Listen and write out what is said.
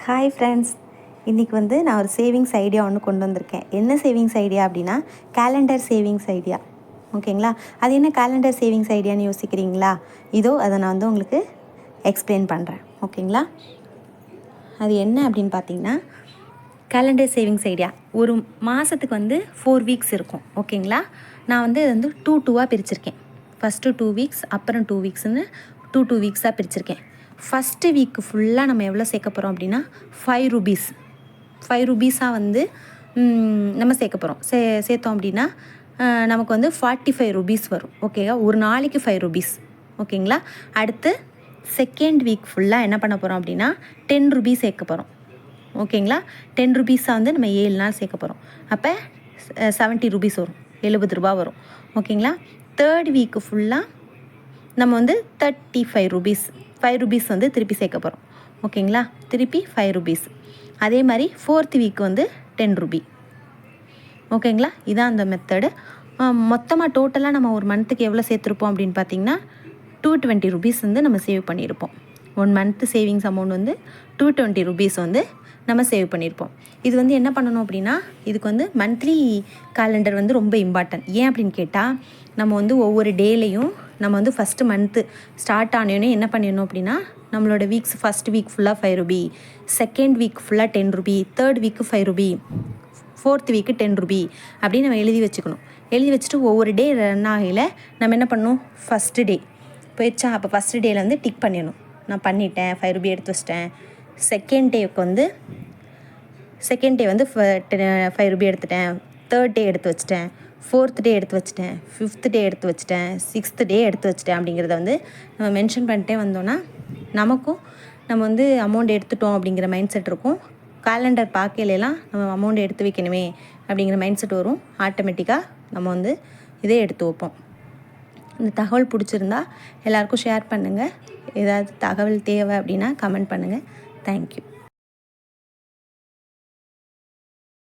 Hi friends, இன்றைக்கி நான் ஒரு சேவிங்ஸ் ஐடியா ஒன்று கொண்டு வந்திருக்கேன். என்ன சேவிங்ஸ் ஐடியா அப்படின்னா கேலண்டர் சேவிங்ஸ் ஐடியா. ஓகேங்களா? அது என்ன கேலண்டர் சேவிங்ஸ் ஐடியான்னு யோசிக்கிறீங்களா? இதோ அதை நான் உங்களுக்கு எக்ஸ்பிளைன் பண்ணுறேன். ஓகேங்களா? அது என்ன அப்படின்னு பார்த்தீங்கன்னா, கேலண்டர் சேவிங்ஸ் ஐடியா ஒரு மாதத்துக்கு 4 வீக்ஸ் இருக்கும். ஓகேங்களா? நான் அது 2 பிரிச்சிருக்கேன். ஃபஸ்ட்டு 2 வீக்ஸ், அப்புறம் 2 வீக்ஸ்னு 2 வீக்ஸாக பிரிச்சிருக்கேன். ஃபஸ்ட்டு வீக்கு ஃபுல்லாக நம்ம எவ்வளோ சேர்க்க போகிறோம் அப்படின்னா 5 ருபீஸ். 5 ருபீஸாக நம்ம சேர்க்க போகிறோம். சேர்த்தோம் அப்படின்னா நமக்கு 45 ருபீஸ் வரும். ஓகேவா? ஒரு நாளைக்கு 5 ருபீஸ். ஓகேங்களா? அடுத்து செகண்ட் வீக் ஃபுல்லாக என்ன பண்ண போகிறோம் அப்படின்னா 10 ருபீஸ் சேர்க்க போகிறோம். ஓகேங்களா? 10 ருபீஸாக நம்ம 7 நாள் சேர்க்க போகிறோம். அப்போ 70 ருபீஸ் வரும், 70 ரூபா வரும். ஓகேங்களா? தேர்ட் வீக்கு ஃபுல்லாக நம்ம 35 ருபீஸ், 5 ருபீஸ் திருப்பி சேர்க்க போகிறோம். ஓகேங்களா? திருப்பி 5 ருபீஸ். அதே மாதிரி ஃபோர்த் வீக் 10 ருபி. ஓகேங்களா? இதான் அந்த மெத்தடு. மொத்தமாக டோட்டலாக நம்ம ஒரு மந்த்துக்கு எவ்வளோ சேர்த்துருப்போம் அப்படின்னு பார்த்திங்கன்னா 220 ருபீஸ் நம்ம சேவ் பண்ணியிருப்போம். 1 மந்த்து சேவிங்ஸ் அமௌண்ட் 220 ருபீஸ் நம்ம சேவ் பண்ணியிருப்போம். இது என்ன பண்ணணும் அப்படின்னா, இதுக்கு மந்த்லி கேலண்டர் ரொம்ப இம்பார்ட்டன்ட். ஏன் அப்படின்னு கேட்டால், நம்ம ஒவ்வொரு டேலையும் நம்ம ஃபஸ்ட்டு மந்த்து ஸ்டார்ட் ஆனோடனே என்ன பண்ணிடணும் அப்படின்னா, நம்மளோட வீக்ஸ் ஃபஸ்ட் வீக் ஃபுல்லாக 5 ருபி, செகண்ட் வீக் ஃபுல்லாக 10 rupee, third week 5 rupee, fourth week 10 rupee அப்படின்னு நம்ம எழுதி வச்சுக்கணும். எழுதி வச்சுட்டு ஒவ்வொரு டே ரன் ஆகையில் நம்ம என்ன பண்ணணும், ஃபஸ்ட்டு டே போயிடுச்சா, அப்போ ஃபஸ்ட்டு டேயில் டிக் பண்ணிடணும். நான் பண்ணிட்டேன், 5 ருபி எடுத்து வச்சிட்டேன். செகண்ட் டேவுக்கு செகண்ட் டே 5 ருபி எடுத்துட்டேன். தேர்ட் டே எடுத்து வச்சிட்டேன், ஃபோர்த் டே எடுத்து வச்சிட்டேன், ஃபிஃப்த் டே எடுத்து வச்சிட்டேன், சிக்ஸ்த் டே எடுத்து வச்சிட்டேன். அப்படிங்கிறத நம்ம மென்ஷன் பண்ணிட்டே வந்தோன்னா நமக்கும் நம்ம அமௌண்ட் எடுத்துட்டோம் அப்படிங்கிற மைண்ட் செட் இருக்கும். கேலண்டர் பார்க்கையிலாம் நம்ம அமௌண்ட் எடுத்து வைக்கணுமே அப்படிங்கிற மைண்ட் செட் வரும். ஆட்டோமேட்டிக்காக நம்ம இதே எடுத்து வைப்போம். இந்த தகவல் பிடிச்சிருந்தா எல்லாருக்கும் ஷேர் பண்ணுங்கள். ஏதாவது தகவல் தேவை அப்படின்னா கமெண்ட் பண்ணுங்கள். தேங்க்யூ.